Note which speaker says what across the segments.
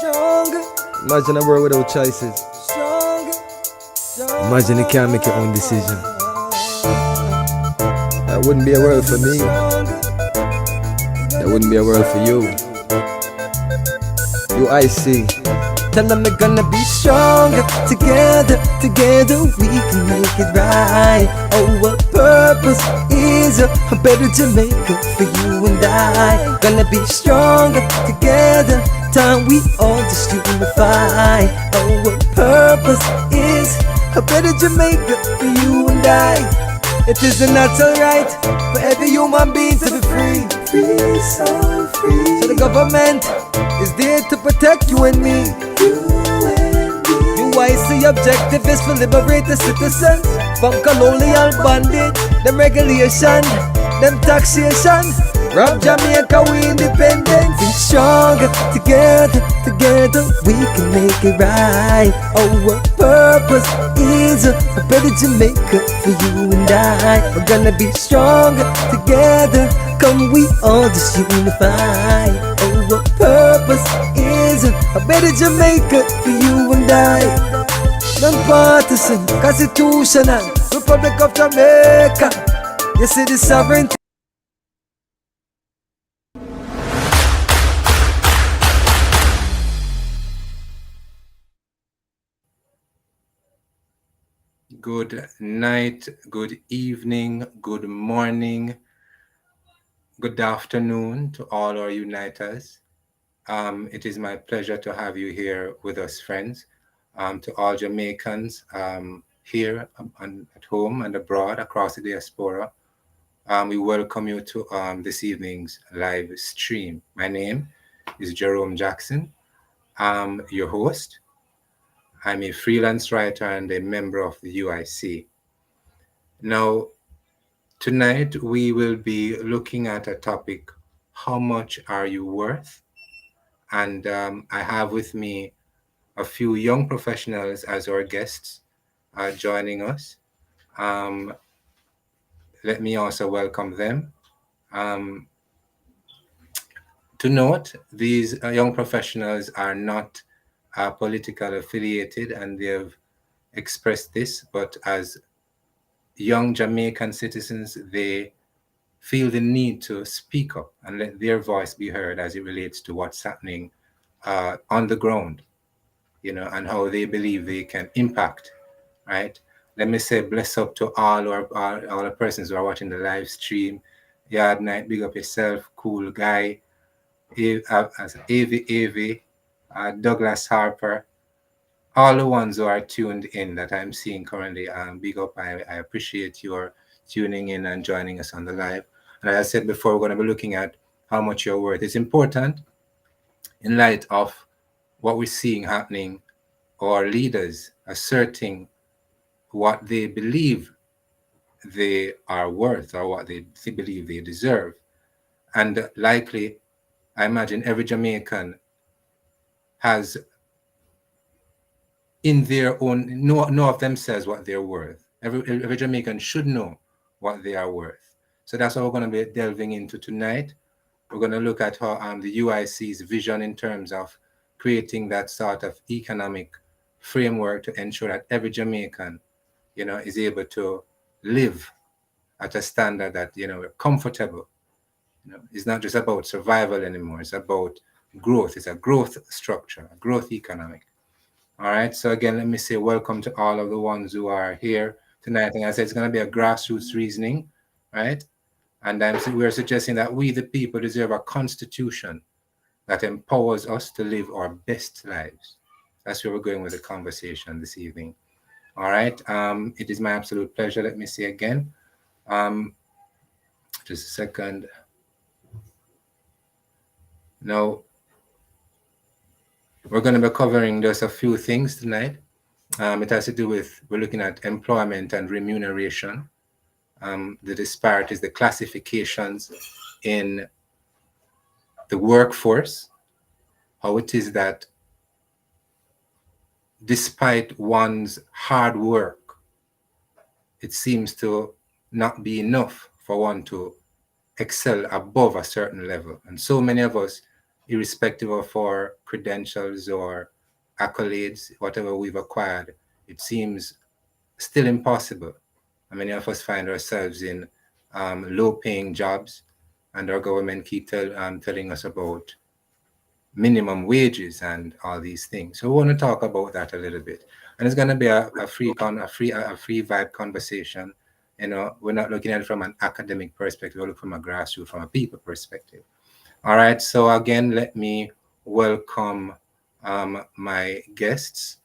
Speaker 1: Imagine a world without choices. Imagine you can't make your own decision. That wouldn't be a world for me. That wouldn't be a world for you. You, I see.
Speaker 2: Tell them we're gonna be stronger. Together we can make it right. Our purpose is a better Jamaica for you and I. Gonna be stronger together. Time we all just unify. Our purpose is a better Jamaica for you and I. It is a natural right for every human being to be free. Free, so free. So the government is there to protect you and me. The objective is to liberate the citizens from colonial bondage, them regulation, them taxation. Rob Jamaica, we independent. Be stronger together we can make it right. Our purpose is a better Jamaica for you and I. We're gonna be stronger together. Come, we all just unify. Our purpose is a better Jamaica for you and I. Non-partisan, constitutional Republic of Jamaica. You see the sovereignty.
Speaker 3: Good night, good evening, good morning, good afternoon to all our uniters. It is my pleasure to have you here with us, friends. To all Jamaicans here at home and abroad across the diaspora, we welcome you to this evening's live stream. My name is Jerome Jackson. I'm your host. I'm a freelance writer and a member of the UIC. Now, tonight we will be looking at a topic, how much are you worth? And I have with me a few young professionals as our guests joining us. Let me also welcome them. To note, these young professionals are not politically affiliated, and they have expressed this, but as young Jamaican citizens, they feel the need to speak up and let their voice be heard as it relates to what's happening on the ground, and how they believe they can impact, right? Let me say bless up to all the persons who are watching the live stream. Yard Night, big up yourself, cool guy, Avi, Douglas Harper, all the ones who are tuned in that I'm seeing currently, big up. I appreciate your tuning in and joining us on the live. And as I said before, we're going to be looking at how much you're worth. It's important in light of what we're seeing happening, or leaders asserting what they believe they are worth or what they believe they deserve. And likely, I imagine every Jamaican has in their own, know of themselves what they're worth. Every Jamaican should know what they are worth. So that's what we're going to be delving into tonight. We're going to look at how the UIC's vision in terms of creating that sort of economic framework to ensure that every Jamaican, is able to live at a standard that, we're comfortable. It's not just about survival anymore. It's about growth. It's a growth structure, a growth economic. All right. So again, let me say welcome to all of the ones who are here tonight. And I said it's going to be a grassroots reasoning, right? And we're suggesting that we, the people, deserve a constitution that empowers us to live our best lives. That's where we're going with the conversation this evening. All right. It is my absolute pleasure. Let me say again. Just a second. Now, we're going to be covering just a few things tonight. It has to do with, we're looking at employment and remuneration, the disparities, the classifications in the workforce, how it is that despite one's hard work, it seems to not be enough for one to excel above a certain level. And so many of us irrespective of our credentials or accolades, whatever we've acquired, it seems still impossible. Many of us find ourselves in low-paying jobs, and our government keep telling us about minimum wages and all these things. So we want to talk about that a little bit, and it's going to be a free vibe conversation. We're not looking at it from an academic perspective. We're looking from a grassroots, from a people perspective. All right. So again, let me welcome my guests.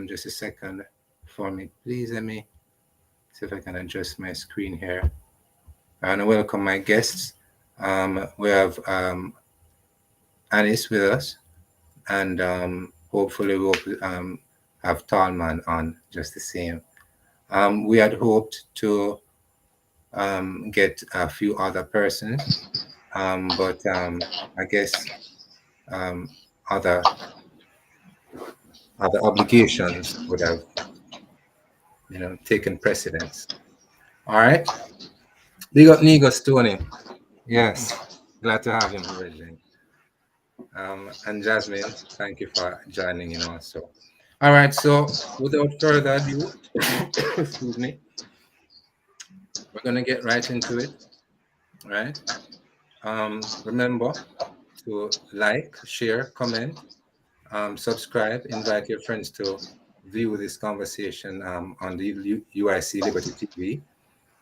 Speaker 3: Just a second for me, please. Let me see if I can adjust my screen here. And welcome my guests. We have Anis with us, and hopefully we'll have Talman on just the same. We had hoped to get a few other persons, but I guess um, other other obligations would have taken precedence. All right, big up Nigos Tony. Yes, glad to have him here. And Jasmine, thank you for joining in also. All right, so without further ado, excuse me, we're gonna get right into it. All right. Remember to like, share, comment, subscribe, invite your friends to view this conversation on the UIC Liberty TV,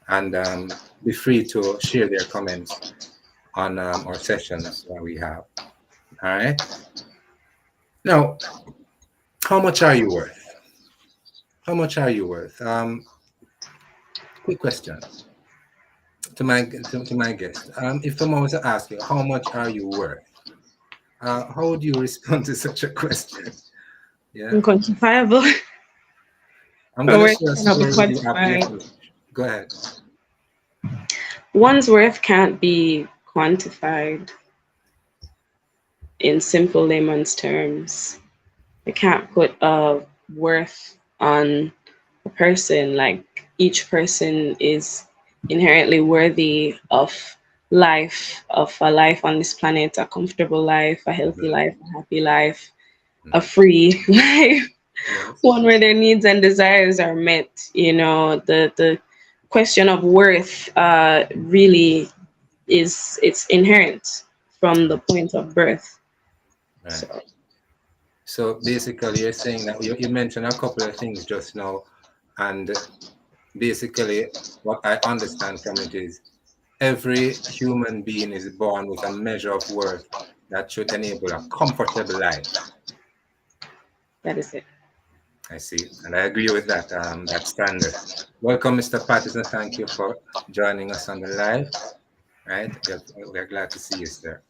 Speaker 3: and be free to share their comments on our sessions that we have. All right. Now, how much are you worth? How much are you worth? Quick question to my guest. If someone was to ask you, how much are you worth? How would you respond to such a question? Yeah.
Speaker 4: Unquantifiable.
Speaker 3: I'm going to
Speaker 4: Worth
Speaker 3: share a
Speaker 4: cannot be
Speaker 3: story with you after you
Speaker 4: quantified.
Speaker 3: finish. Go ahead.
Speaker 4: One's worth can't be quantified in simple layman's terms. You can't put a worth on a person. Like each person is inherently worthy of life, of a life on this planet, a comfortable life, a healthy life, a happy life, a free life.
Speaker 3: Yes.
Speaker 4: One where their needs and desires are met. The question of worth really it's inherent from the point of birth.
Speaker 3: Right. So basically, you're saying that you mentioned a couple of things just now, and basically, what I understand from it is every human being is born with a measure of worth that should enable a comfortable life.
Speaker 4: That is it.
Speaker 3: I see, and I agree with that. That standard. Welcome, Mr. Patterson. Thank you for joining us on the live. Right, we're glad to see you, sir.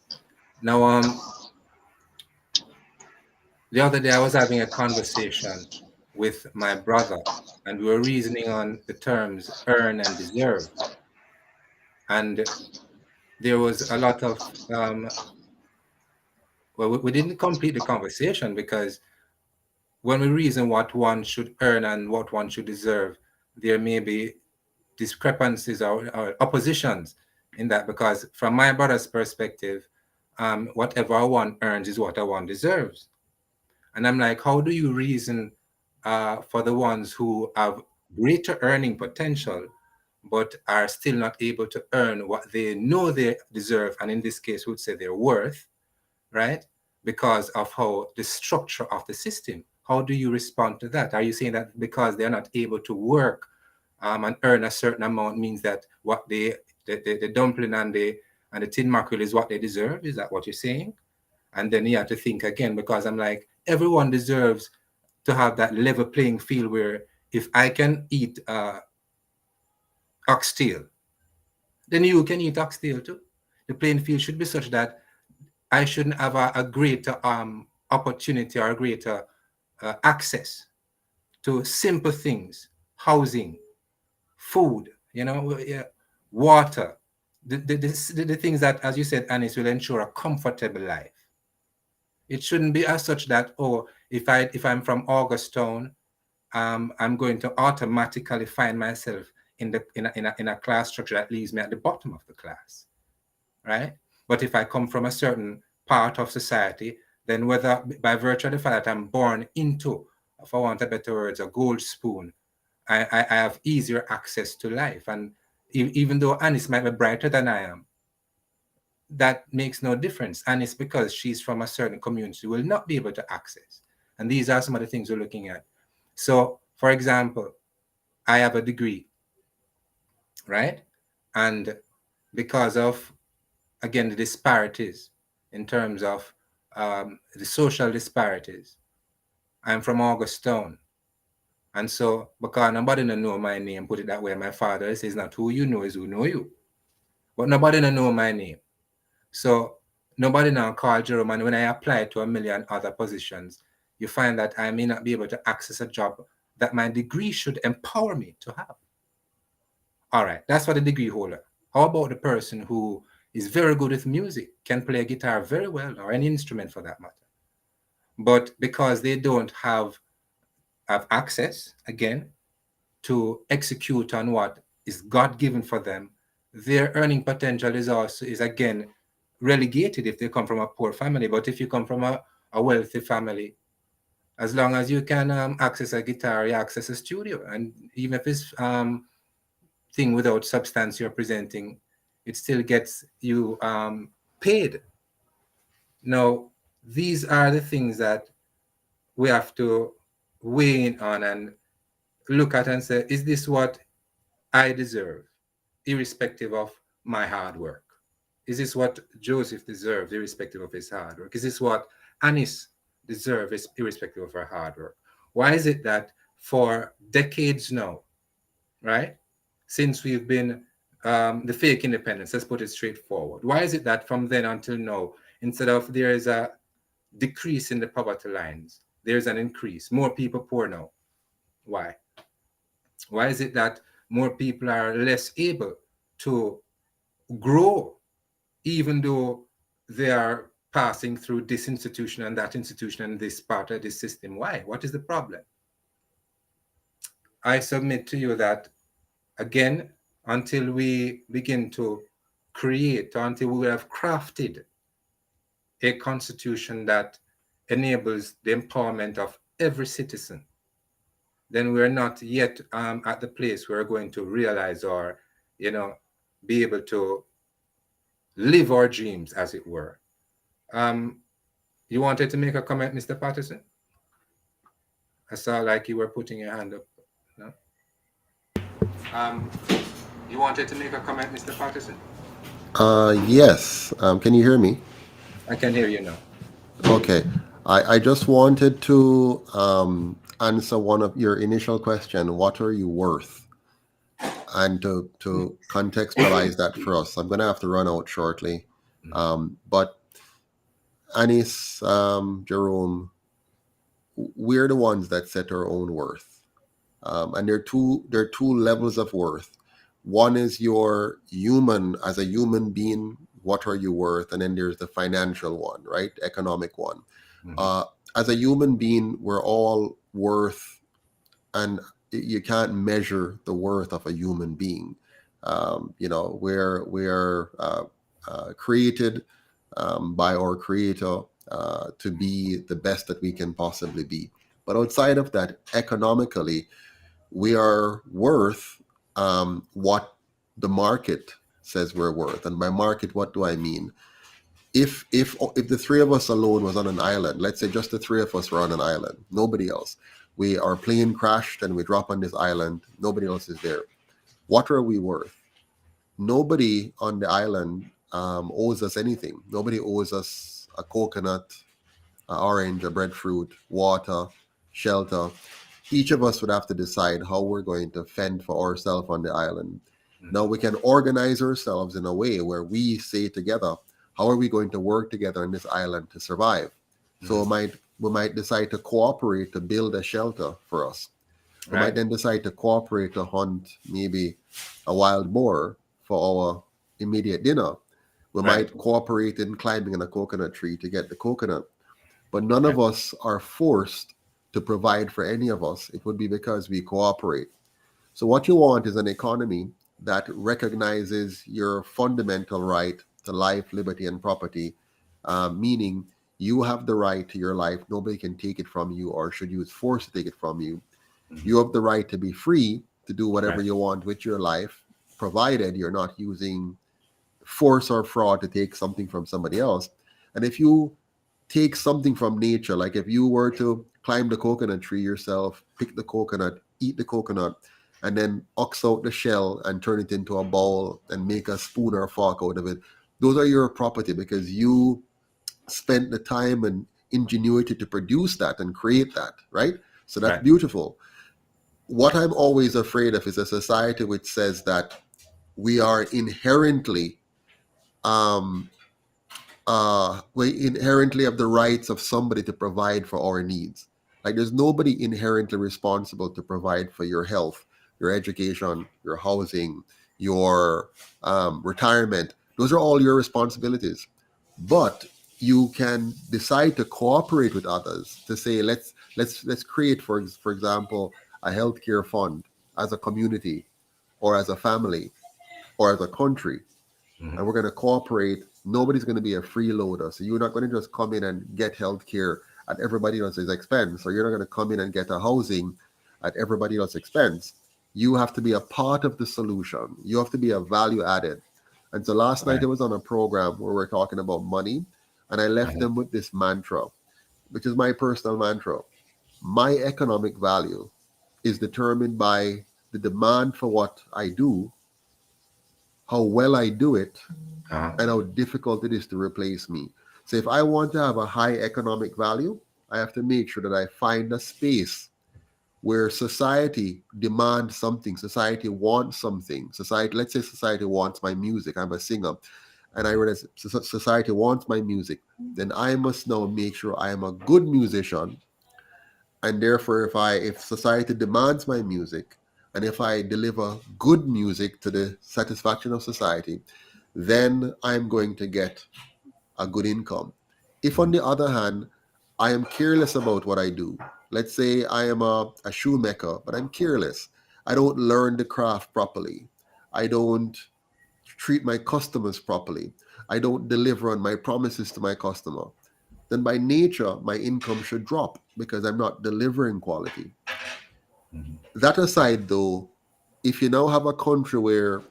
Speaker 3: Now, the other day I was having a conversation with my brother, and we were reasoning on the terms earn and deserve, and there was a lot of well, we didn't complete the conversation because when we reason what one should earn and what one should deserve, there may be discrepancies or oppositions in that, because from my brother's perspective, whatever one earns is what one deserves. And I'm like, how do you reason for the ones who have greater earning potential, but are still not able to earn what they know they deserve, and in this case, would say their worth, right? Because of how the structure of the system. How do you respond to that? Are you saying that because they're not able to work and earn a certain amount means that what the dumpling and the tin mackerel is what they deserve? Is that what you're saying? And then you have to think again, because I'm like, everyone deserves to have that level playing field where if I can eat oxtail, then you can eat oxtail too. The playing field should be such that I shouldn't have a greater opportunity or a greater access to simple things, housing, food, water, the things that, as you said, Anis, will ensure a comfortable life. It shouldn't be as such that, oh, if I'm from Augustown, I'm going to automatically find myself in a class structure that leaves me at the bottom of the class, right? But if I come from a certain part of society, then whether by virtue of the fact that I'm born into, for want of better words, a gold spoon, I have easier access to life. And even though Anis might be brighter than I am, that makes no difference. And it's because she's from a certain community will not be able to access. And these are some of the things we're looking at. So, for example, I have a degree, right? And because of, again, the disparities in terms of the social disparities, I'm from Augustown. And so, because nobody don't know my name, put it that way, my father says, not who you know is who know you. But nobody don't know my name. So nobody now call Jerome, and when I apply to a million other positions, you find that I may not be able to access a job that my degree should empower me to have. All right, that's for the degree holder. How about the person who is very good with music, can play a guitar very well, or any instrument for that matter? But because they don't have access, again, to execute on what is God-given for them, their earning potential is again relegated if they come from a poor family. But if you come from a wealthy family, as long as you can access a guitar, you access a studio, and even if it's thing without substance you're presenting, it still gets you paid. Now, these are the things that we have to weigh in on and look at and say, is this what I deserve, irrespective of my hard work? Is this what Joseph deserves, irrespective of his hard work? Is this what Anis deserves, irrespective of her hard work? Why is it that for decades now, right, since we've been the fake independence, let's put it straightforward, why is it that from then until now, instead of there is a decrease in the poverty lines, there's an increase, more people poor now? Why? Why is it that more people are less able to grow, even though they are passing through this institution and that institution and this part of this system? Why? What is the problem? I submit to you that, again, until we begin to create, or until we have crafted a constitution that enables the empowerment of every citizen, then we're not yet at the place where we're going to realize or, be able to live our dreams, as it were. You wanted to make a comment, Mr. Patterson? I saw like you were putting your hand up. No? You wanted to make a comment, Mr. Patterson?
Speaker 1: Yes. Can you hear me?
Speaker 3: I can hear you now.
Speaker 1: Okay. I just wanted to answer one of your initial question. What are you worth? And to contextualize that for us, I'm going to have to run out shortly. But Anis, Jerome, we're the ones that set our own worth. And there are two levels of worth. One is your human, as a human being, what are you worth? And then there's the financial one, right? Economic one. As a human being, we're all worth, and you can't measure the worth of a human being. We're created by our creator to be the best that we can possibly be. But outside of that, economically, we are worth what the market says we're worth. And by market, what do I mean? If the three of us alone was on an island, let's say just the three of us were on an island, nobody else. Our plane crashed and we drop on this island, nobody else is there. What are we worth? Nobody on the island owes us anything. Nobody owes us a coconut, an orange, a breadfruit, water, shelter. Each of us would have to decide how we're going to fend for ourselves on the island. Now we can organize ourselves in a way where we say together, how are we going to work together on this island to survive? So we might decide to cooperate to build a shelter for us. We might then decide to cooperate to hunt maybe a wild boar for our immediate dinner. We might cooperate in climbing in a coconut tree to get the coconut. But none of us are forced to provide for any of us. It would be because we cooperate. So what you want is an economy that recognizes your fundamental right to life, liberty, and property meaning you have the right to your life. Nobody can take it from you or should use force to take it from you. You have the right to be free to do whatever
Speaker 3: Right.
Speaker 1: you want with your life, provided you're not using force or fraud to take something from somebody else. And if you take something from nature, like if you were to climb the coconut tree yourself, pick the coconut, eat the coconut, and then ox out the shell and turn it into a bowl and make a spoon or a fork out of it, those are your property because you spent the time and ingenuity to produce that and create that, right? So that's
Speaker 3: Right.
Speaker 1: beautiful. What I'm always afraid of is a society which says that we are inherently um, we inherently have the rights of somebody to provide for our needs. Like there's nobody inherently responsible to provide for your health, your education, your housing, your retirement. Those are all your responsibilities. But you can decide to cooperate with others to say let's create for example a healthcare fund as a community or as a family or as a country, and we're going to cooperate. Nobody's going to be a freeloader. So you're not going to just come in and get healthcare at everybody else's expense, or you're not going to come in and get a housing at everybody else's expense. You have to be a part of the solution. You have to be a value added. And so last night I
Speaker 3: Right.
Speaker 1: was on a program where we're talking about money, and I left them with this mantra, which is my personal mantra. My economic value is determined by the demand for what I do, how well I do it,
Speaker 3: Uh-huh.
Speaker 1: and how difficult it is to replace me. So if I want to have a high economic value, I have to make sure that I find a space where society demands something, society wants something. Society, let's say society wants my music. I'm a singer, and I realize society wants my music. Then I must now make sure I am a good musician, and therefore if society demands my music, and if I deliver good music to the satisfaction of society, then I'm going to get a good income. If, on the other hand, I am careless about what I do, let's say I am a shoemaker, but I'm careless. I don't learn the craft properly. I don't treat my customers properly. I don't deliver on my promises to my customer. Then, by nature, my income should drop because I'm not delivering quality. That aside, though, if you now have a country where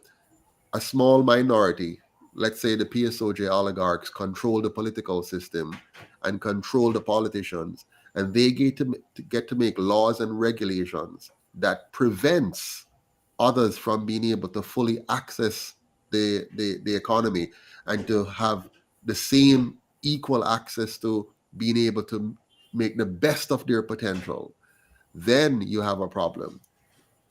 Speaker 1: a small minority, let's say the PSOJ oligarchs, control the political system and control the politicians, and they get to make laws and regulations that prevents others from being able to fully access the economy and to have the same equal access to being able to make the best of their potential, then you have a problem.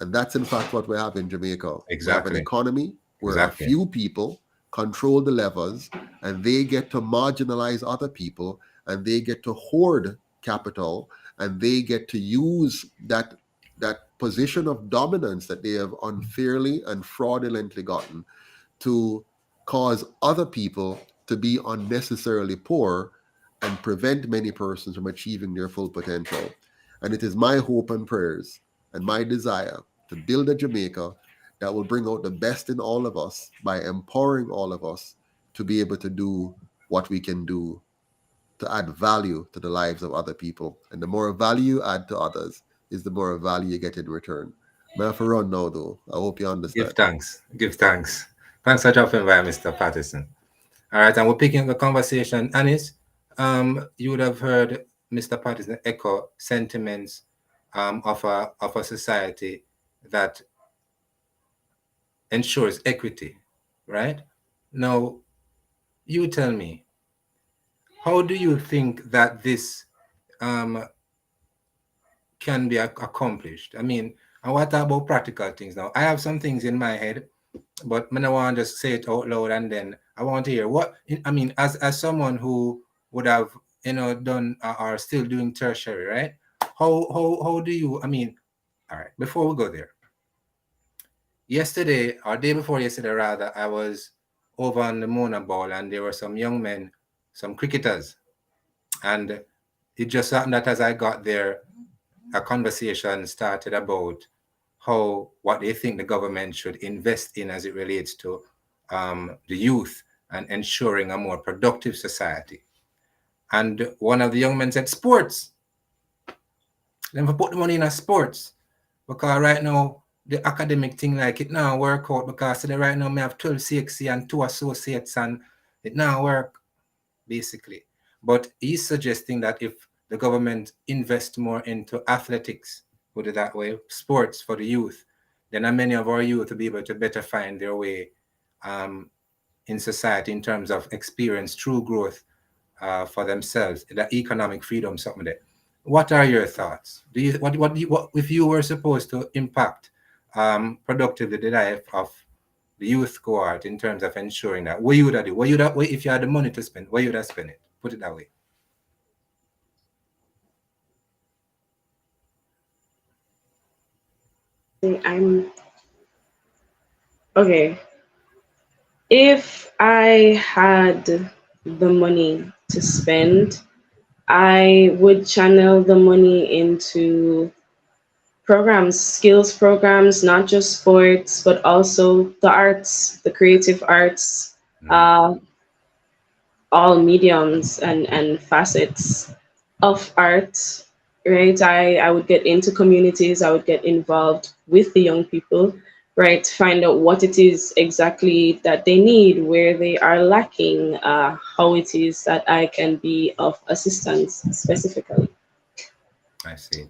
Speaker 1: And that's in fact what we have in Jamaica. We have an
Speaker 3: Exactly.
Speaker 1: economy where a
Speaker 3: Exactly.
Speaker 1: few people control the levers and they get to marginalize other people and they get to hoard capital and they get to use that position of dominance that they have unfairly and fraudulently gotten to cause other people to be unnecessarily poor and prevent many persons from achieving their full potential. And it is my hope and prayers and my desire to build a Jamaica that will bring out the best in all of us by empowering all of us to be able to do what we can do to add value to the lives of other people. And the more value you add to others is the more value you get in return. I have to run now, though. I hope you
Speaker 3: Give
Speaker 1: understand.
Speaker 3: thanks. Give thanks. Thanks for dropping by, Mr. Patterson. All right, and we're picking up the conversation. Anis, you would have heard Mr. Patterson echo sentiments of a society that ensures equity, right? Now, you tell me, how do you think that this um, can be accomplished? I mean, I want to talk about practical things now. I have some things in my head, but I don't want to just say it out loud, and then I want to hear what I mean as someone who would have done or still doing tertiary, right? How do you? I mean, all right. Before we go there, yesterday or day before yesterday rather, I was over on the Mona Ball, and there were some young men, some cricketers, and it just happened that as I got there, a conversation started about how what they think the government should invest in as it relates to the youth and ensuring a more productive society. And one of the young men said, sports. Then we put the money in a sports. Because right now, the academic thing like it now work out because today right now I have 12 CXC and 2 associates and it now work basically. But he's suggesting that if the government invest more into athletics, put it that way, sports for the youth, then many of our youth will be able to better find their way in society in terms of experience, true growth for themselves, the economic freedom, something like that. What are your thoughts? Do you what if you were supposed to impact productively the life of the youth cohort in terms of ensuring that what you would do? What you that way if you had the money to spend? Where you would spend it? Put it that way.
Speaker 4: I'm okay. If I had the money to spend, I would channel the money into programs, skills programs, not just sports, but also the arts, the creative arts,
Speaker 3: Mm-hmm.
Speaker 4: uh, all mediums and facets of art, right? I would get into communities, I would get involved with the young people, right? Find out what it is exactly that they need, where they are lacking, how it is that I can be of assistance specifically.
Speaker 3: I see.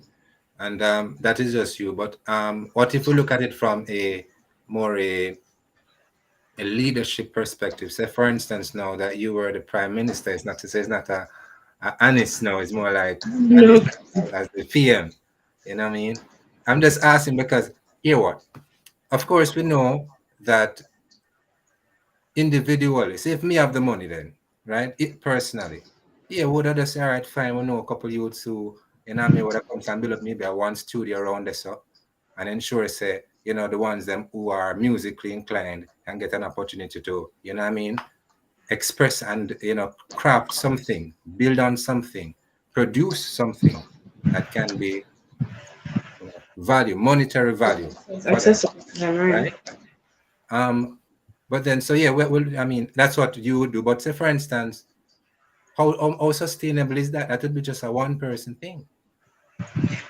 Speaker 3: And that is just you. But what if we look at it from a more a leadership perspective? Say, for instance, now that you were the prime minister, it's not to say it's not a Anis now, it's more like Anis
Speaker 4: No.
Speaker 3: as the PM. You know what I mean? I'm just asking because here what? Of course, we know that individually, say if me have the money then, right? It personally, yeah, would I just say, all right, fine, we know a couple youths who, you know, me would have come and build up maybe a one studio around this up and ensure say, you know, the ones them who are musically inclined can get an opportunity to, you know what I mean, express and you know, craft something, build on something, produce something that can be, you know, value, monetary value
Speaker 4: It's
Speaker 3: for them,
Speaker 4: accessible to them, right?
Speaker 3: right? Um, but then so yeah, well, I mean that's what you would do. But say for instance, how sustainable is that? That would be just a one person thing,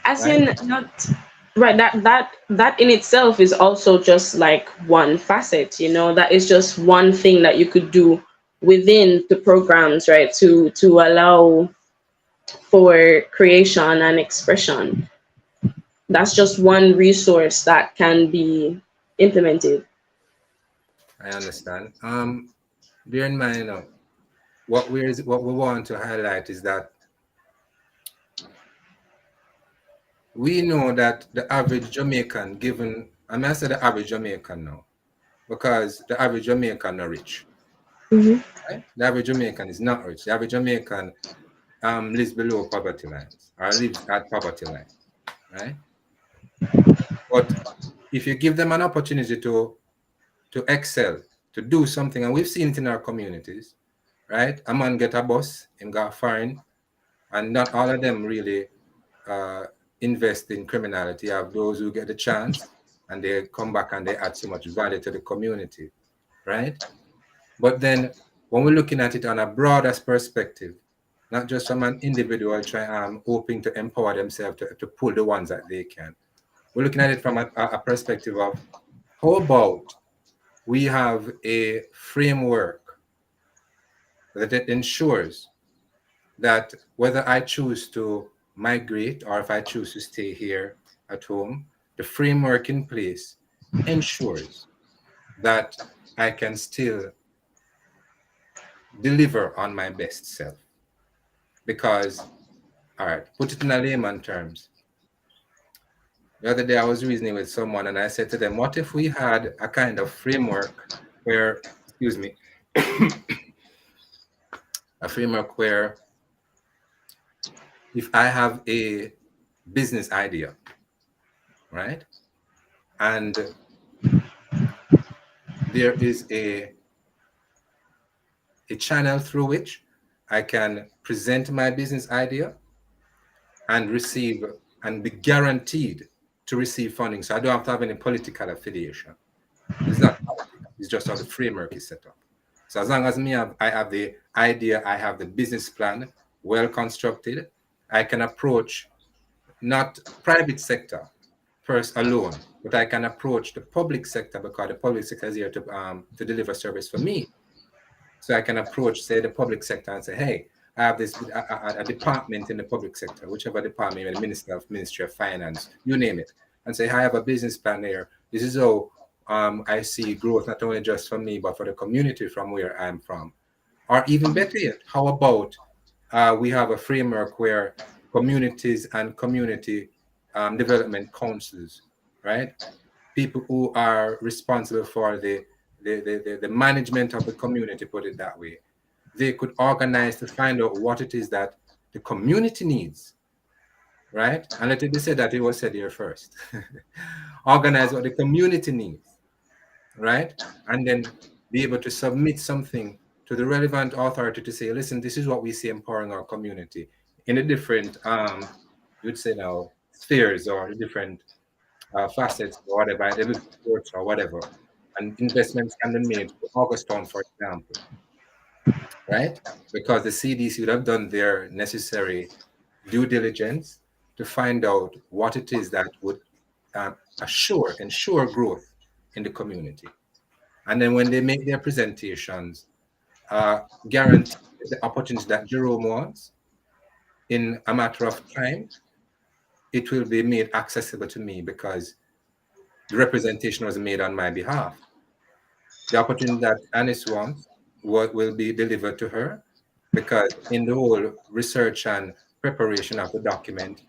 Speaker 4: As
Speaker 3: right?
Speaker 4: in not right, that in itself is also just like one facet, that is just one thing that you could do within the programs, right, to allow for creation and expression. That's just one resource that can be implemented.
Speaker 3: I understand. Bear in mind, what we want to highlight is that we know that the average Jamaican, given I mean I say the average Jamaican now, because the average Jamaican not rich,
Speaker 4: Hmm.
Speaker 3: right? The average Jamaican is not rich. The average Jamaican lives below poverty lines or lives at poverty line, right? But if you give them an opportunity to excel, to do something, and we've seen it in our communities, right? A man get a bus, him got foreign, and not all of them really uh, invest in criminality. You have those who get the chance and they come back and they add so much value to the community, right? But then when we're looking at it on a broader perspective, not just from an individual hoping to empower themselves to pull the ones that they can. We're looking at it from a perspective of how about we have a framework that it ensures that whether I choose to migrate or if I choose to stay here at home, the framework in place ensures that I can still deliver on my best self. Because, all right, put it in a layman terms. The other day I was reasoning with someone and I said to them, what if we had a kind of framework where, excuse me, a framework where if I have a business idea, right? And there is a channel through which I can present my business idea and receive and be guaranteed to receive funding. So I don't have to have any political affiliation. It's not politics, it's just how the framework is set up. So as long as I have the idea, I have the business plan, well constructed, I can approach not private sector first alone, but I can approach the public sector because the public sector is here to deliver service for me. So I can approach, say, the public sector and say, hey, I have this a department in the public sector, whichever department, the Ministry of Finance, you name it, and say, I have a business plan here. This is how I see growth, not only just for me, but for the community from where I'm from. Or even better yet, how about we have a framework where communities and community development councils, right? People who are responsible for the management of the community, put it that way. They could organize to find out what it is that the community needs, right? And let it be said that it was said here first. Organize what the community needs, right? And then be able to submit something to the relevant authority to say, listen, this is what we see empowering our community in the different, you'd say now, spheres or the different facets or whatever, the reports or whatever. And investments can be made to Augusttown, for example, right? Because the CDC would have done their necessary due diligence to find out what it is that would ensure growth in the community. And then when they make their presentations, guarantee the opportunity that Jerome wants in a matter of time, it will be made accessible to me because the representation was made on my behalf. The opportunity that Anis wants will be delivered to her because in the whole research and preparation of the document,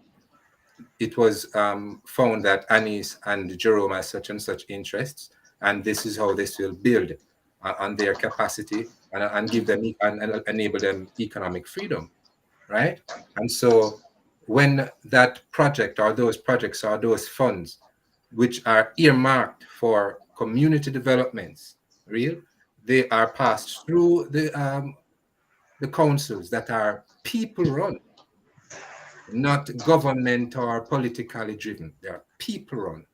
Speaker 3: it was found that Anis and Jerome have such and such interests, and this is how this will build on their capacity and give them and enable them economic freedom, right? And so when that project or those projects or those funds which are earmarked for community developments, they are passed through the councils that are people run, not government or politically driven. They are people run.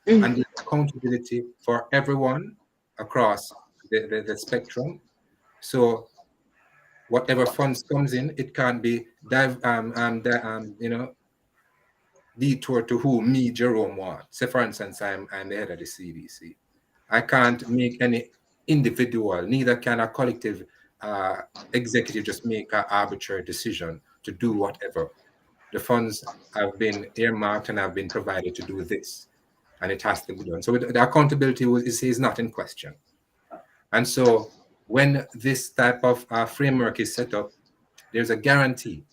Speaker 3: And the accountability for everyone across the spectrum. So whatever funds comes in, it can't be detour to who me, Jerome, want. Say, for instance, I'm the head of the CDC. I can't make any individual, neither can a collective executive just make an arbitrary decision to do whatever. The funds have been earmarked and have been provided to do this, and it has to be done. So the accountability is not in question. And so when this type of framework is set up, there's a guarantee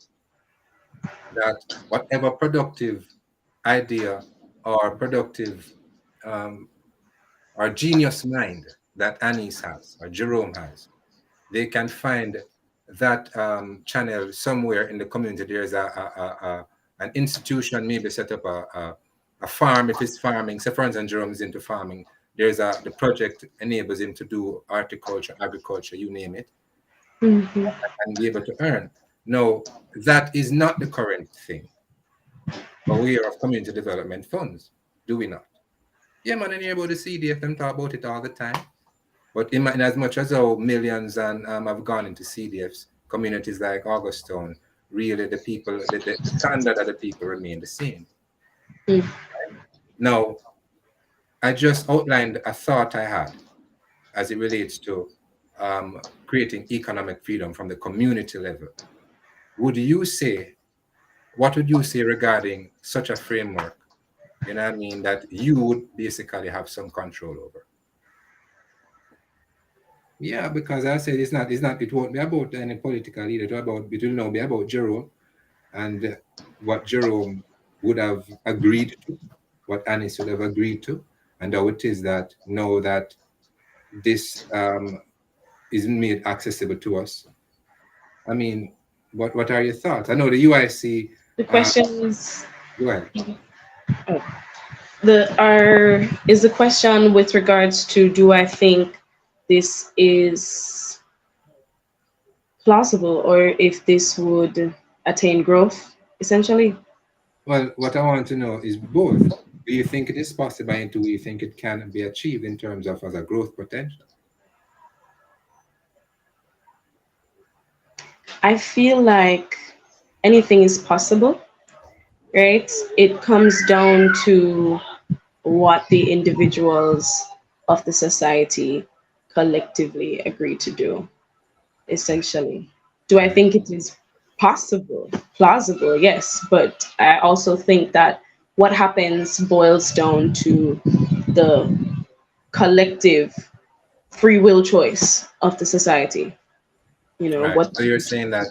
Speaker 3: that whatever productive idea or productive or genius mind that Anis has or Jerome has, they can find that channel somewhere in the community. There's an institution maybe set up a farm if it's farming. Say, for instance, Jerome is into farming. There's the project enables him to do horticulture, agriculture, you name it, and be able to earn. No, that is not the current thing. But we are of community development funds, do we not? Yeah, man, and hear about the CDF, them talk about it all the time. But in as much as how millions and have gone into CDFs, communities like Augusttown, really the people, the standard of the people remain the same. Right? Now, I just outlined a thought I had as it relates to creating economic freedom from the community level. What would you say regarding such a framework, you know what I mean, that you would basically have some control over? Yeah, because I said it won't be about any political leader. It will now be about Jerome and what Jerome would have agreed to, what Anis would have agreed to, and how it is that now that this is made accessible to us. I mean, what are your thoughts? I know the UIC.
Speaker 4: The question is.
Speaker 3: Go ahead.
Speaker 4: Is the question with regards to, do I think this is plausible or if this would attain growth, essentially?
Speaker 3: Well, what I want to know is both. Do you think it is possible, and do you think it can be achieved in terms of as a growth potential?
Speaker 4: I feel like anything is possible, right? It comes down to what the individuals of the society collectively agree to do, essentially. Do I
Speaker 3: Right.
Speaker 4: think it is possible, plausible? Yes, but I also think that what happens boils down to the collective free will choice of the society. You know,
Speaker 3: Right.
Speaker 4: what
Speaker 3: So you're saying that,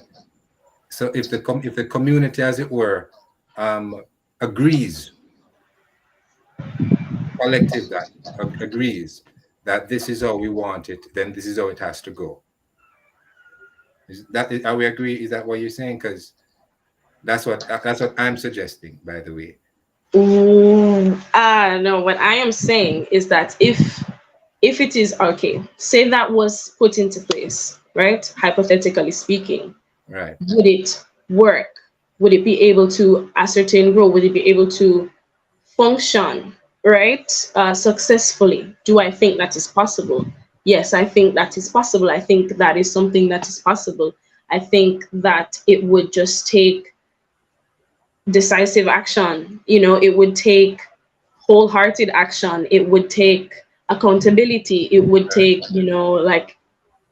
Speaker 3: so if if the community, as it were, agrees, collective that agrees that this is how we want it, then this is how it has to go. Are we agree? Is that what you're saying? Because that's what I'm suggesting, by the way.
Speaker 4: no, what I am saying is that if it is okay, say that was put into place, right? Hypothetically speaking,
Speaker 3: Right.
Speaker 4: would it work? Would it be able to ascertain grow? Would it be able to function, right? Successfully? Do I think that is possible? Yes, I think that is possible. I think that is something that is possible. I think that it would just take decisive action. You know, it would take wholehearted action. It would take accountability. It would
Speaker 3: Right.
Speaker 4: take, like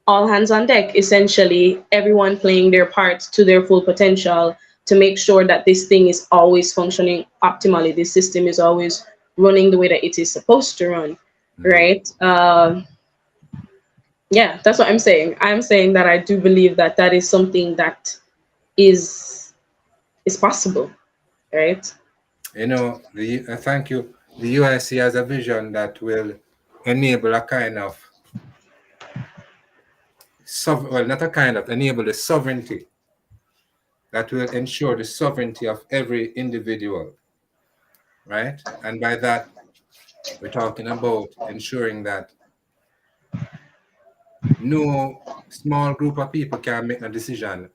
Speaker 4: all hands on deck, essentially, everyone playing their part to their full potential to make sure that this thing is always functioning optimally. This system is always running the way that it is supposed to run,
Speaker 3: Mm-hmm.
Speaker 4: right? Yeah, that's what I'm saying. I'm saying that I do believe that that is something that is is possible, right?
Speaker 3: You know, thank you. The UIC has a vision that will enable a kind of well, not a kind of, enable the sovereignty that will ensure the sovereignty of every individual, right? And by that, we're talking about ensuring that no small group of people can make a decision,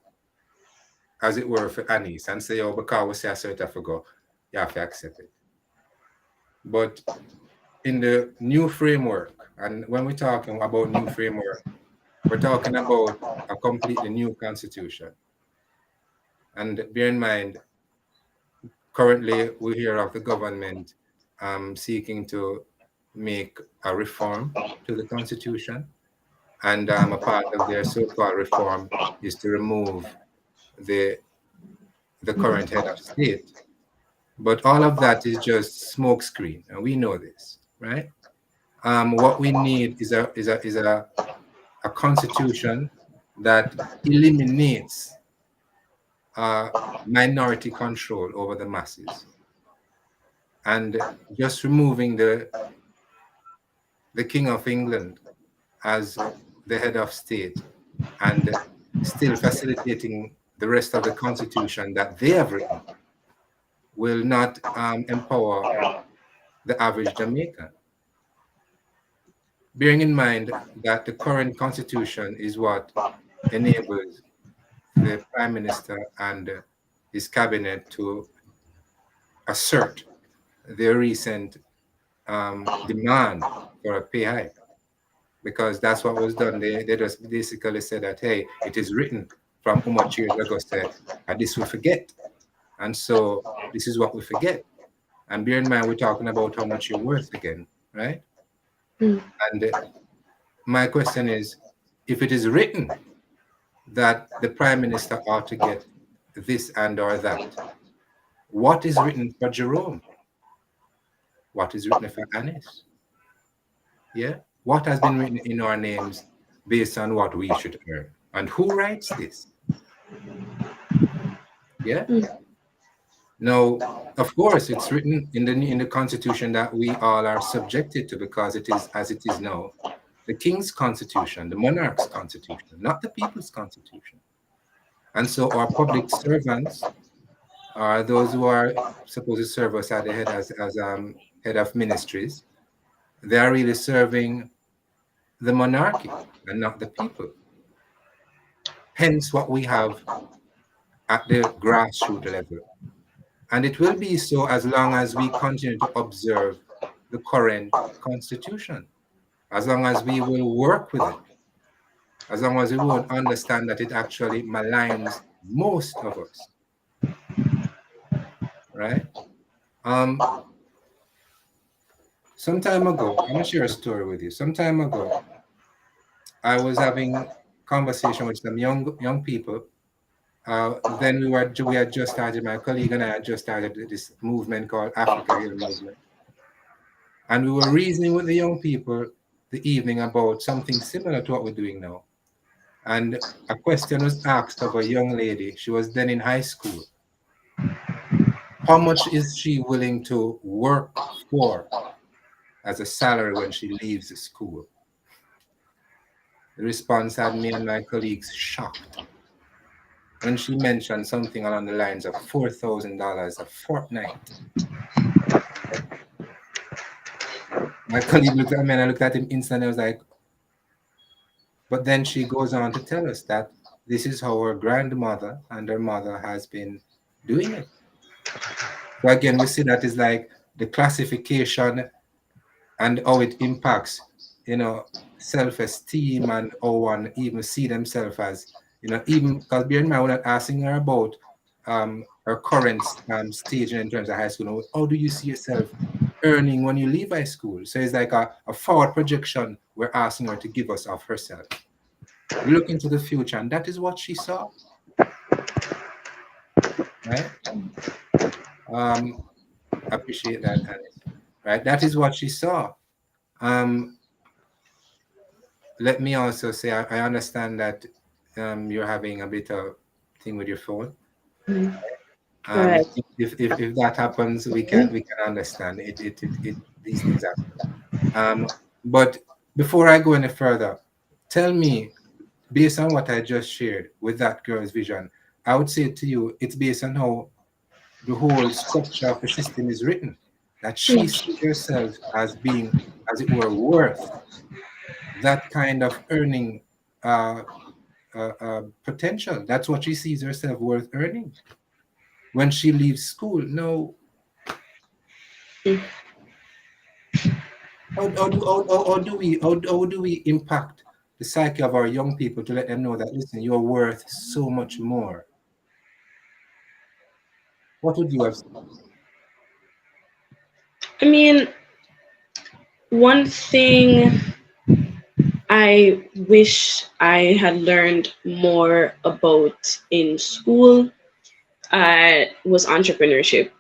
Speaker 3: as it were, for Anis and say, oh, because we say a certain go, you have to accept it. But in the new framework, and when we're talking about new framework, we're talking about a completely new constitution. And bear in mind, currently we hear of the government seeking to make a reform to the constitution. And a part of their so-called reform is to remove the the current head of state. But all of that is just smokescreen, and we know this, right? What we need is a constitution that eliminates uh, minority control over the masses, and just removing the King of England as the head of state, and still facilitating the rest of the constitution that they have written will not empower the average Jamaican. Bearing in mind that the current constitution is what enables the prime minister and his cabinet to assert their recent demand for a pay hike, because that's what was done. They just basically said that, hey, it is written from how much years ago, said, and this we forget. And so this is what we forget. And bear in mind, we're talking about how much you're worth again, right?
Speaker 4: Mm.
Speaker 3: And my question is, if it is written that the prime minister ought to get this and or that, what is written for Jerome? What is written for Anis? Yeah? What has been written in our names based on what we should earn? And who writes this? Yeah? Now, of course, it's written in the Constitution that we all are subjected to, because it is as it is now, the King's Constitution, the monarch's Constitution, not the people's Constitution. And so our public servants are those who are supposed to serve us at the head as head of ministries. They are really serving the monarchy and not the people. Hence, what we have at the grassroots level. And it will be so as long as we continue to observe the current constitution, as long as we will work with it, as long as we won't understand that it actually maligns most of us. right? Um, some time ago, I'm gonna share a story with you. Some time ago, I was having conversation with some young people. Then we had just started. My colleague and I had just started this movement called Africa Here Movement, and we were reasoning with the young people the evening about something similar to what we're doing now. And a question was asked of a young lady. She was then in high school. How much is she willing to work for as a salary when she leaves the school? The response had me and my colleagues shocked when she mentioned something along the lines of $4,000 a fortnight. My colleague looked at me and I looked at him instantly. I was like, but then she goes on to tell us that this is how her grandmother and her mother has been doing it. So again, we see that is like the classification and how it impacts, you know, self-esteem and how one even see themselves as, you know, even because bear in mind, we're not asking her about her current stage in terms of high school. No, how do you see yourself earning when you leave high school? So it's like a forward projection we're asking her to give us of herself. We look into the future, and that is what she saw, right? Um, appreciate that, Alice. Right? That is what she saw. Um, Let me also say I understand that you're having a bit of thing with your phone.
Speaker 4: Mm. Right.
Speaker 3: If that happens, we can understand it these things happen. But before I go any further, tell me, based on what I just shared with that girl's vision, I would say to you, it's based on how the whole structure of the system is written, that she sees herself as being, as it were, worth that kind of earning uh, potential. That's what she sees herself worth earning when she leaves school. No, how do we impact the psyche of our young people to let them know that listen, you're worth so much more? What would you have said?
Speaker 4: I mean, one thing I wish I had learned more about in school was entrepreneurship,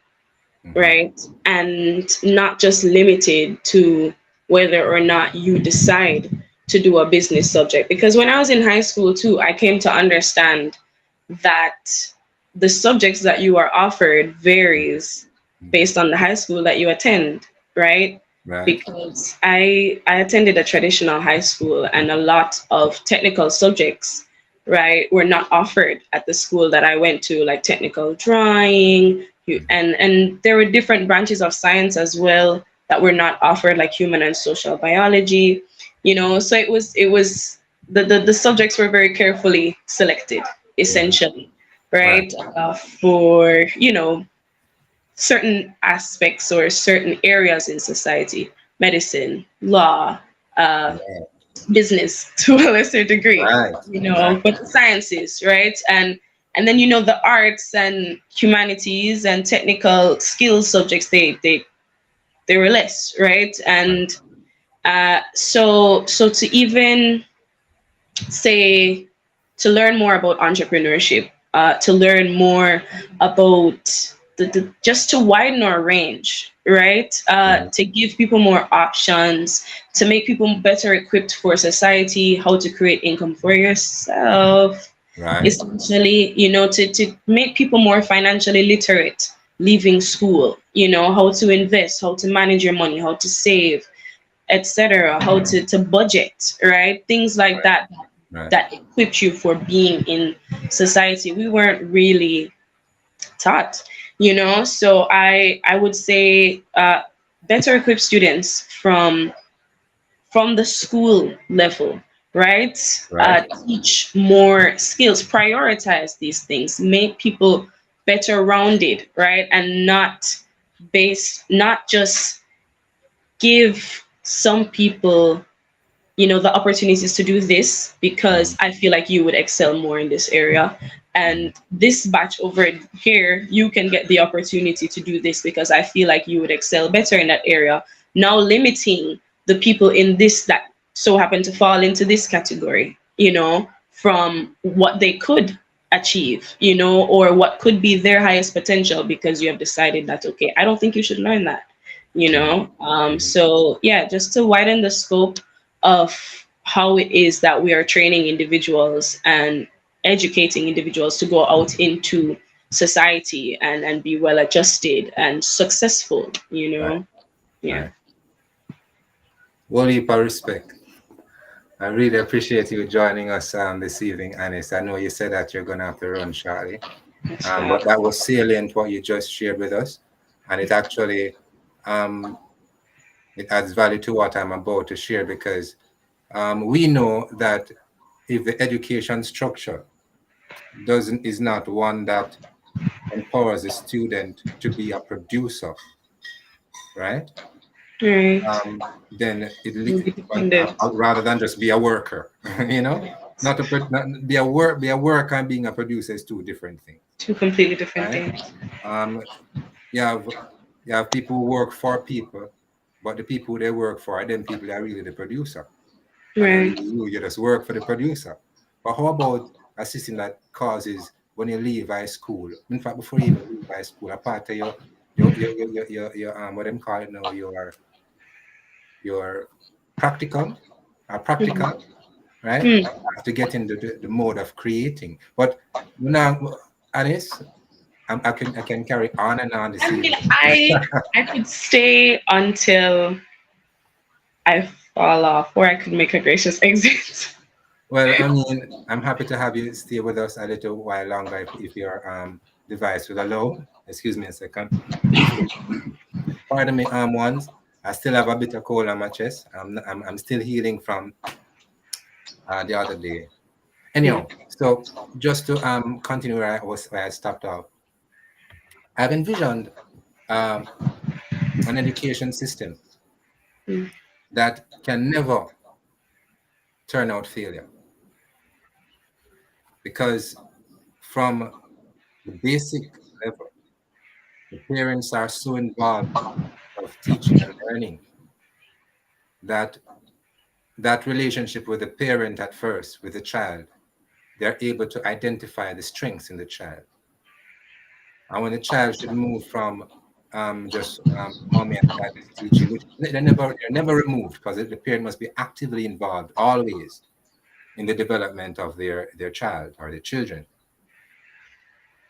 Speaker 3: Mhm.
Speaker 4: right? And not just limited to whether or not you decide to do a business subject. Because when I was in high school too, I came to understand that the subjects that you are offered varies
Speaker 3: Mhm.
Speaker 4: based on the high school that you attend, right?
Speaker 3: Right,
Speaker 4: Because I attended a traditional high school and a lot of technical subjects, right, were not offered at the school that I went to, like technical drawing, and there were different branches of science as well that were not offered, like human and social biology, so it was the subjects were very carefully selected, essentially,
Speaker 3: right,
Speaker 4: right, for certain aspects or certain areas in society: medicine, law, uh,
Speaker 3: right,
Speaker 4: business to a lesser degree,
Speaker 3: right,
Speaker 4: but the sciences, right? And then the arts and humanities and technical skills subjects, they were less, right?
Speaker 3: right,
Speaker 4: And so to even say, to learn more about entrepreneurship, to learn more about just to widen our range, right?
Speaker 3: right,
Speaker 4: To give people more options, to make people better equipped for society, how to create income for yourself,
Speaker 3: right,
Speaker 4: essentially, to make people more financially literate leaving school, how to invest, how to manage your money, how to save, etc., how to budget, right? Things like that
Speaker 3: right,
Speaker 4: that equip you for being in society. We weren't really taught, so I would say better equip students from the school level, right?
Speaker 3: right,
Speaker 4: Teach more skills, prioritize these things, make people better rounded, right? And not just give some people the opportunities to do this because
Speaker 3: mhm,
Speaker 4: I feel like you would excel more in this area, and this batch over here, you can get the opportunity to do this because I feel like you would excel better in that area. Now limiting the people in this that so happen to fall into this category, from what they could achieve, or what could be their highest potential, because you have decided that, okay, I don't think you should learn that, so yeah, just to widen the scope of how it is that we are training individuals and educating individuals to go out into society and be well adjusted and successful,
Speaker 3: Right,
Speaker 4: yeah.
Speaker 3: right. One heap of respect. I really appreciate you joining us this evening, Anis. I know you said that you're going to have to run shortly,
Speaker 4: That's
Speaker 3: but
Speaker 4: fab.
Speaker 3: that was salient what you just shared with us, and it actually um, it adds value to what I'm about to share because we know that if the education structure doesn't is not one that empowers a student to be a producer, right?
Speaker 4: Right.
Speaker 3: Then
Speaker 4: You'll be dependent.
Speaker 3: rather than just be a worker, you know, not to not be a worker and being a producer is two different things,
Speaker 4: Two completely different
Speaker 3: right?
Speaker 4: things.
Speaker 3: Um, you have you have people who work for people, but the people they work for are them people that are really the producer, and then
Speaker 4: Right.
Speaker 3: you just work for the producer. But how about assisting that causes when you leave high school? In fact, before you even leave high school, a part of your what them call it now, your practicum, practical, right?
Speaker 4: Hmm.
Speaker 3: Have to get into the mode of creating. But now, Alice, I can carry on and on this
Speaker 4: I mean,
Speaker 3: evening.
Speaker 4: I could stay until I fall off, or I could make a gracious exit.
Speaker 3: Well, I mean, I'm happy to have you stay with us a little while longer if your device will allow. Excuse me a second. Pardon me, ones. I still have a bit of cold on my chest. I'm still healing from the other day.
Speaker 4: Hmm.
Speaker 3: Anyhow, so just to continue where I stopped off, I've envisioned um, an education system
Speaker 4: Hmm.
Speaker 3: that can never turn out failure because from the basic level, the parents are so involved of teaching and learning that that relationship with the parent at first, with the child, they're able to identify the strengths in the child. And when the child should move from just mommy and daddy's teaching, which they're never removed because the parent must be actively involved always in the development of their child or their children.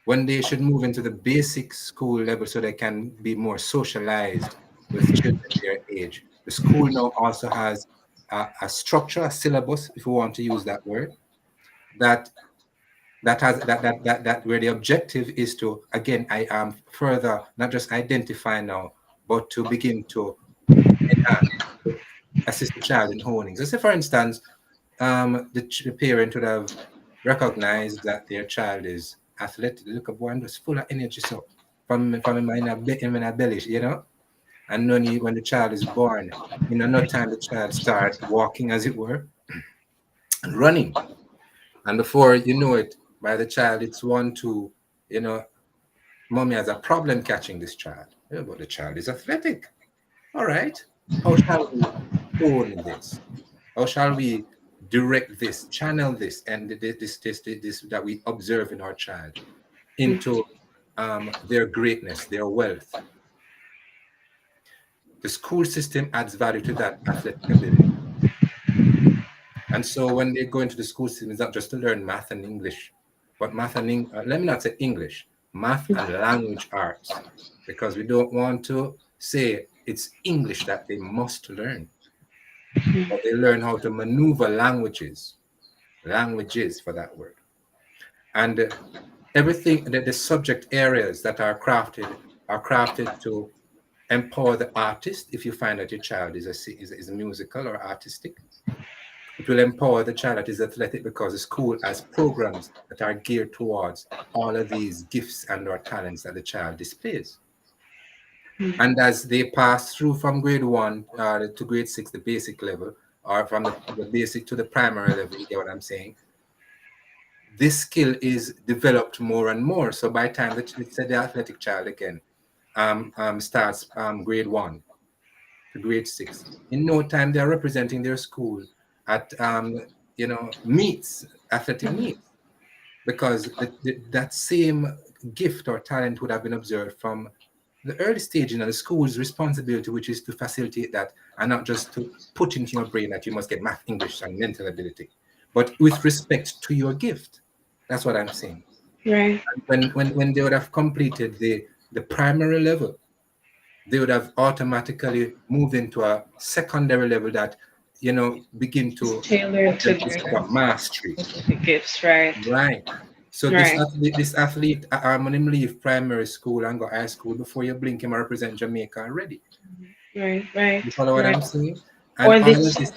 Speaker 3: When they should move into the basic school level so they can be more socialized with children their age. The school now also has a structure, a syllabus, if we want to use that word, that that where the objective is to again I am further not just identify now, but to begin to enhance, to assist the child in honing. So say for instance, the parent would have recognized that their child is athletic. Look at one that's full of energy. So from in my belly, and when the child is born, in no time the child start walking, as it were, and running. And before you know it, by the child, it's one to, you know, mommy has a problem catching this child. Yeah, but the child is athletic. All right. How shall we own this? How shall we direct this, channel this, and this that we observe in our child into their greatness, their wealth? The school system adds value to that athletic ability. And so when they go into the school system, it's not just to learn math and English, but let me not say English, math and language arts, because we don't want to say it's English that they must learn, but they learn how to maneuver languages for that word. And everything, the subject areas that are crafted to empower the artist. If you find that your child is a musical or artistic, it will empower the child that is athletic because the school has programs that are geared towards all of these gifts and or talents that the child displays. And as they pass through from grade 1 to grade 6, the basic level, or from the basic to the primary level, you get what I'm saying? this skill is developed more and more. So by the time that, let's say, the athletic child again starts grade 1 to grade 6, in no time they're representing their school at meets, athletic meets, because that same gift or talent would have been observed from the early stage. The school's responsibility, which is to facilitate that, and not just to put into your brain that you must get math, English, and mental ability, but with respect to your gift. That's what I'm saying.
Speaker 4: Right.
Speaker 3: When they would have completed the primary level, they would have automatically moved into a secondary level that begin
Speaker 4: It's
Speaker 3: to
Speaker 4: tailored to
Speaker 3: discover
Speaker 4: their
Speaker 3: mastery.
Speaker 4: specific gifts, right?
Speaker 3: Right. So
Speaker 4: Right.
Speaker 3: this athlete, when him leave primary school and go high school, before you blink, him represent Jamaica already.
Speaker 4: Right. Right.
Speaker 3: You follow what
Speaker 4: Right.
Speaker 3: I'm saying? And
Speaker 4: Or
Speaker 3: all of
Speaker 4: this
Speaker 3: this,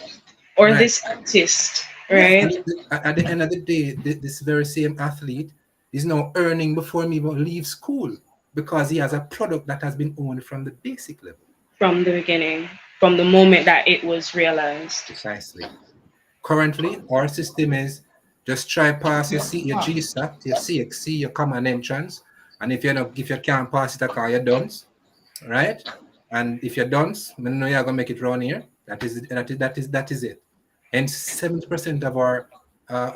Speaker 4: or
Speaker 3: right?
Speaker 4: this artist,
Speaker 3: Yeah. And
Speaker 4: right?
Speaker 3: at the end of the day, this very same athlete is now earning before him even leave school, because he has a product that has been owned from the basic level.
Speaker 4: From the beginning, from the moment that it was realized.
Speaker 3: Precisely. Currently, our system is just try pass your GSAT, your CXC, your common entrance, and if you can't pass it, you're done, right? And if you're done, I know you're gonna make it around here. That is it. And 70% of our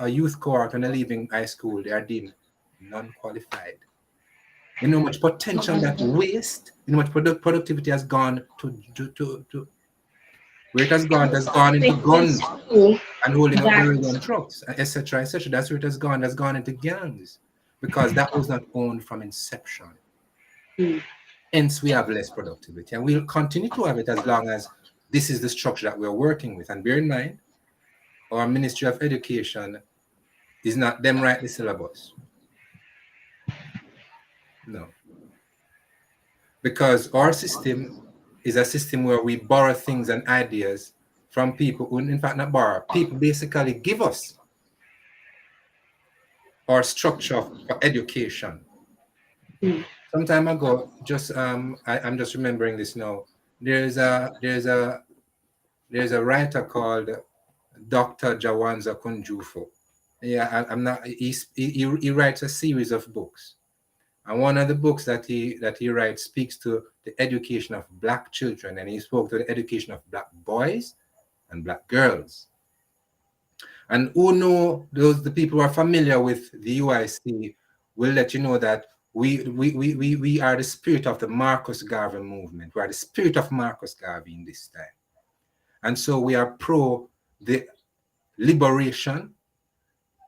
Speaker 3: youth cohort when they're leaving high school, they are deemed non-qualified. You know how much potential that waste, you know how much productivity has gone to where it has gone into
Speaker 4: Think in
Speaker 3: guns
Speaker 4: school
Speaker 3: and holding up
Speaker 4: that
Speaker 3: barrels and trucks, etc., etc. That's where it has gone. That's gone into gangs, because that was not owned from inception.
Speaker 4: mm,
Speaker 3: Hence, we have less productivity, and we'll continue to have it as long as this is the structure that we're working with. And bear in mind, our Ministry of Education is not them write the syllabus. No, because our system is a system where we borrow things and ideas from people who, in fact, not borrow. People basically give us our structure for education.
Speaker 4: mm,
Speaker 3: Some time ago, I'm just remembering this now. There's a writer called Dr. Jawanza Kunjufu. Yeah, I'm not. He writes a series of books, and one of the books that he writes speaks to the education of Black children, and he spoke to the education of Black boys and Black girls. And who know those the people who are familiar with the UIC will let you know that we are the spirit of the Marcus Garvey movement. We are the spirit of Marcus Garvey in this time. And so we are pro the liberation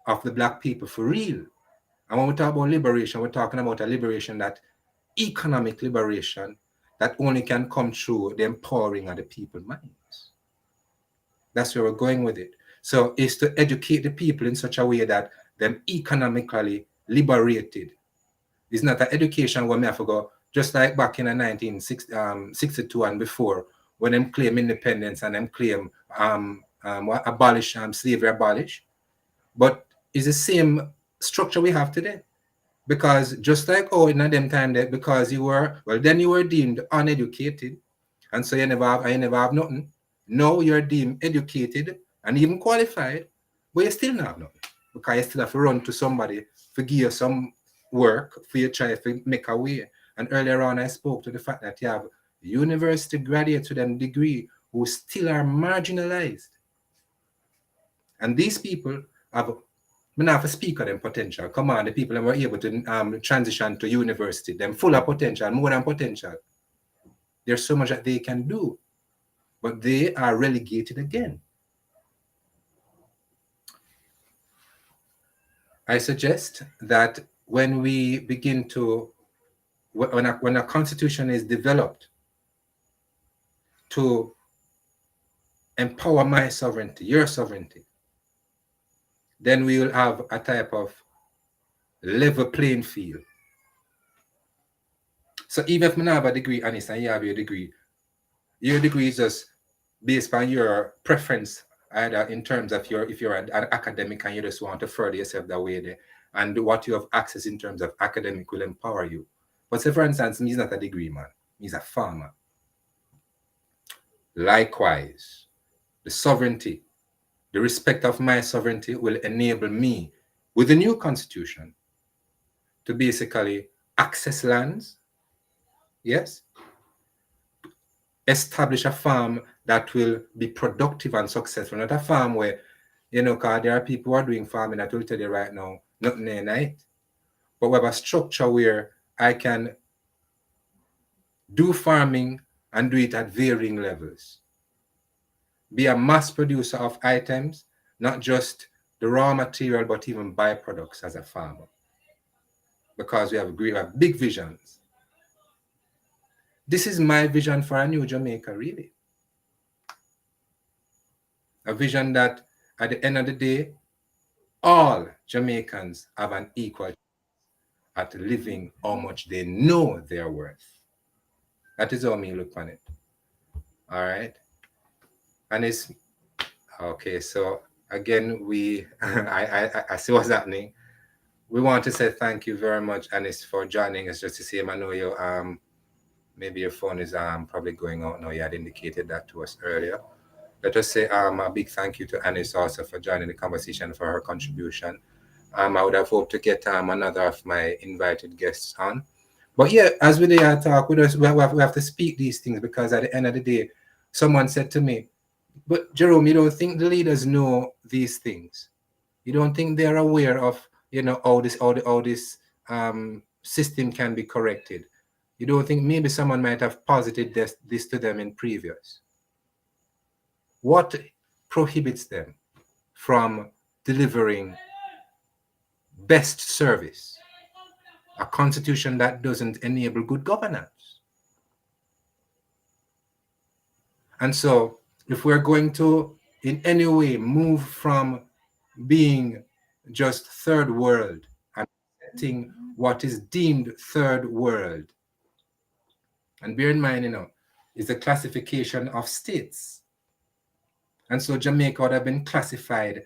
Speaker 3: of the Black people for real. And when we talk about liberation, we're talking about a liberation, that economic liberation, that only can come through the empowering of the people's minds. That's where we're going with it. So it's to educate the people in such a way that them economically liberated. It's not an education where we have to go, just like back in the 1962 and before, when them claim independence and them claim abolish slavery, abolish. But it's the same structure we have today. Because just like in them time that because then you were deemed uneducated, and so you never have nothing. Now you're deemed educated and even qualified, but you still not have nothing, because you still have to run to somebody to give you some work for you try to make a way. And earlier on, I spoke to the fact that you have university graduates with a degree who still are marginalized. And these people have, we have to speak of them potential. Come on, the people that were able to transition to university, them full of potential, more than potential. There's so much that they can do, but they are relegated again. I suggest that when we begin to, when a constitution is developed to empower my sovereignty, your sovereignty, then we will have a type of level playing field. So even if I have a degree, Anis, and you have your degree is just based on your preference, either in terms of if you're an academic and you just want to further yourself that way there, and what you have access in terms of academic will empower you. But say, for instance, me is not a degree man, he's a farmer. Likewise, the sovereignty, the respect of my sovereignty will enable me with the new constitution to basically access lands, yes, establish a farm that will be productive and successful, not a farm where, because there are people who are doing farming that will tell you right now, nothing in it. But we have a structure where I can do farming and do it at varying levels. Be a mass producer of items, not just the raw material, but even byproducts as a farmer. Because we have big visions. This is my vision for a new Jamaica, really. A vision that at the end of the day, all Jamaicans have an equal at living how much they know they're worth. That is how me look on it. All right. And it's okay. So again, I see what's happening. We want to say thank you very much, Anis, for joining us. Just to see, I know you maybe your phone is probably going out now. You had indicated that to us earlier. Let us say a big thank you to Anis also for joining the conversation, for her contribution. I would have hoped to get another of my invited guests on. But yeah, as we talk with us, we have to speak these things, because at the end of the day, someone said to me, but Jerome, you don't think the leaders know these things? You don't think they're aware of, all this system can be corrected? You don't think maybe someone might have posited this to them in previous? What prohibits them from delivering best service? A constitution that doesn't enable good governance. And so if we're going to in any way move from being just third world and accepting what is deemed third world, and bear in mind, is the classification of states. And so Jamaica would have been classified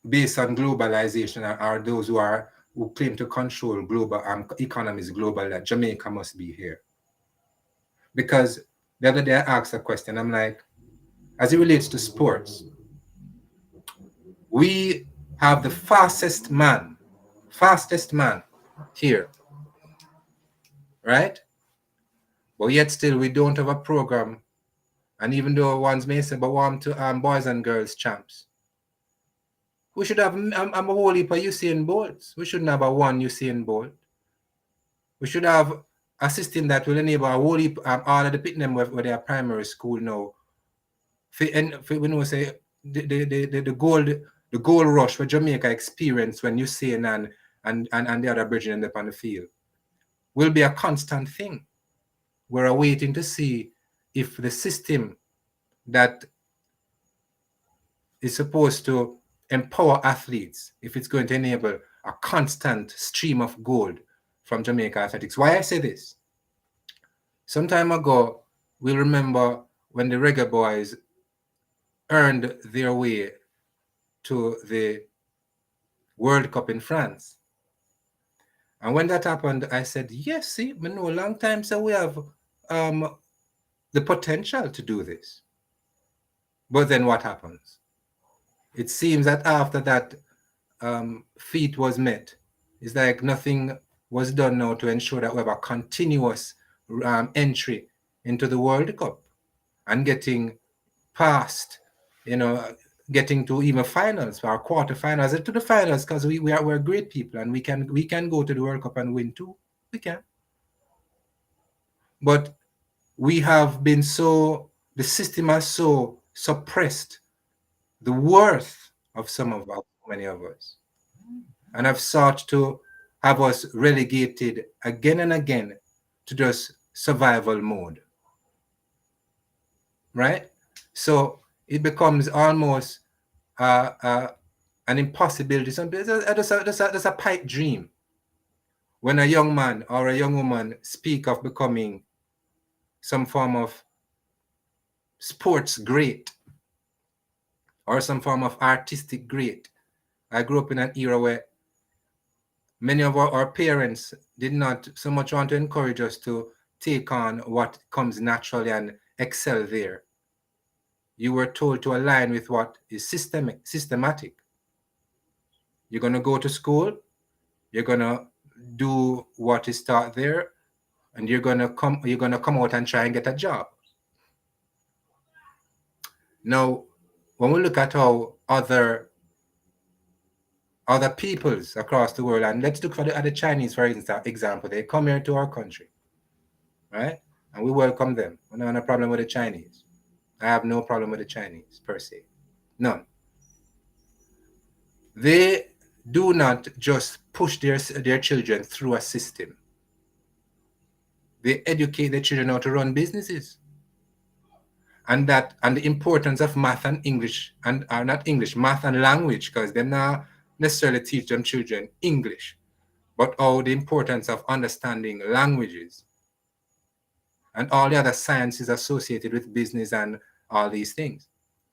Speaker 3: based on globalization, or those who claim to control global economies global, that Jamaica must be here. Because the other day I asked a question, I'm like, as it relates to sports, we have the fastest man here, right? But yet still we don't have a program. And even though ones may say, but want to boys and girls champs, we should have a whole heap of Usain Bolts. We shouldn't have a one Usain Bolt. We should have a system that will enable a whole heap, all of the pitnam where they are primary school now. We know say the goal rush for Jamaica experience when Usain and the other bridging end up on the field will be a constant thing. We're waiting to see if the system that is supposed to empower athletes, if it's going to enable a constant stream of gold from Jamaica athletics. Why I say this? Some time ago, we'll remember when the Reggae Boys earned their way to the World Cup in France. And when that happened, I said, yes, see, we know a long time, so we have the potential to do this. But then what happens? It seems that after that feat was met, it's like nothing was done now to ensure that we have a continuous entry into the World Cup and getting past, getting to even finals or quarterfinals, to the finals, because we're great people and we can go to the World Cup and win too. We can. But we have been the system has so suppressed the worth of many of us, and have sought to have us relegated again and again to just survival mode, right? So it becomes almost an impossibility. There's a pipe dream when a young man or a young woman speak of becoming some form of sports great or some form of artistic great. I grew up in an era where many of our parents did not so much want to encourage us to take on what comes naturally and excel there. You were told to align with what is systematic. You're gonna go to school, you're gonna do what is taught there, and you're gonna come out and try and get a job. Now, when we look at how other peoples across the world, and let's look at the Chinese, for example, they come here to our country, right? And we welcome them. We don't have no problem with the Chinese. I have no problem with the Chinese per se. None. They do not just push their children through a system. They educate their children how to run businesses. And the importance of math and English, and not English, math and language, because they're not necessarily teach them children English, but all the importance of understanding languages and all the other sciences associated with business and all these things.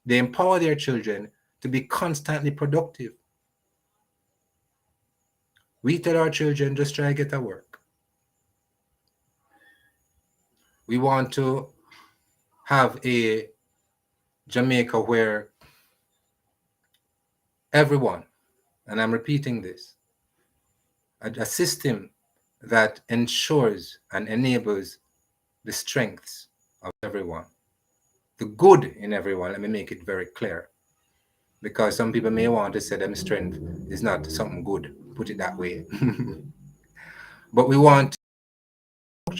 Speaker 3: They empower their children to be constantly productive. We tell our children, just try to get a work. We want to have a Jamaica where everyone, and I'm repeating this, a system that ensures and enables the strengths of everyone, the good in everyone. Let me make it very clear, because some people may want to say them strength is not something good, put it that way. But we want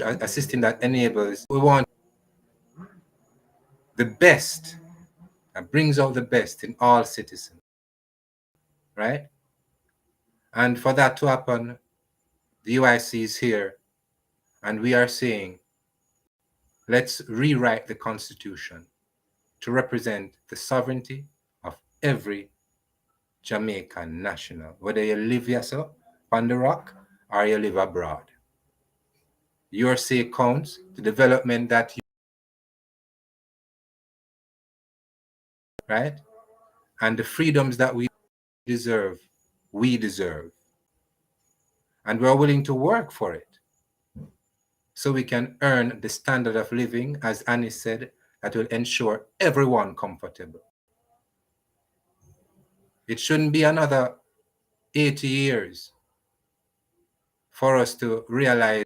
Speaker 3: a system that enables, we want the best and brings out the best in all citizens, right? And for that to happen, the UIC is here, and we are saying, let's rewrite the Constitution to represent the sovereignty of every Jamaican national, whether you live here so on the rock or you live abroad. Your say counts. The development that you, right, and the freedoms that deserve, we deserve, and we're willing to work for it, so we can earn the standard of living, as Annie said, that will ensure everyone comfortable. It shouldn't be another 80 years for us to realize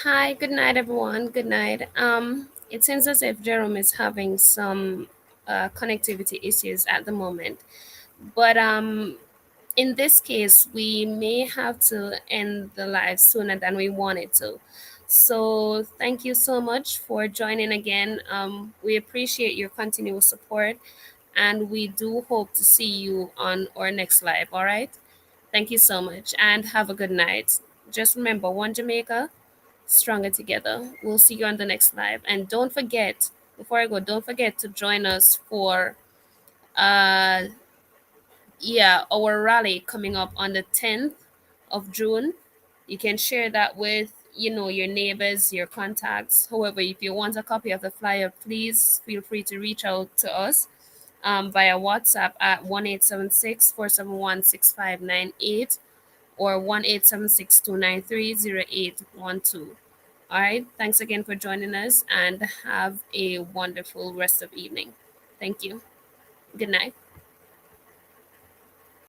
Speaker 5: Hi, good night, everyone. Good night. It seems as if Jerome is having some connectivity issues at the moment, but in this case, we may have to end the live sooner than we wanted to. So, thank you so much for joining again. We appreciate your continual support, and we do hope to see you on our next live. All right. Thank you so much and have a good night. Just remember, one Jamaica, stronger together. We'll see you on the next live. And don't forget, before I go, don't forget to join us for uh yeah, our rally coming up on the 10th of June. You can share that with, your neighbors, your contacts. However, if you want a copy of the flyer, please feel free to reach out to us via WhatsApp at 1-876-471-6598 or 1-876-293-0812. All right. Thanks again for joining us and have a wonderful rest of evening. Thank you. Good night.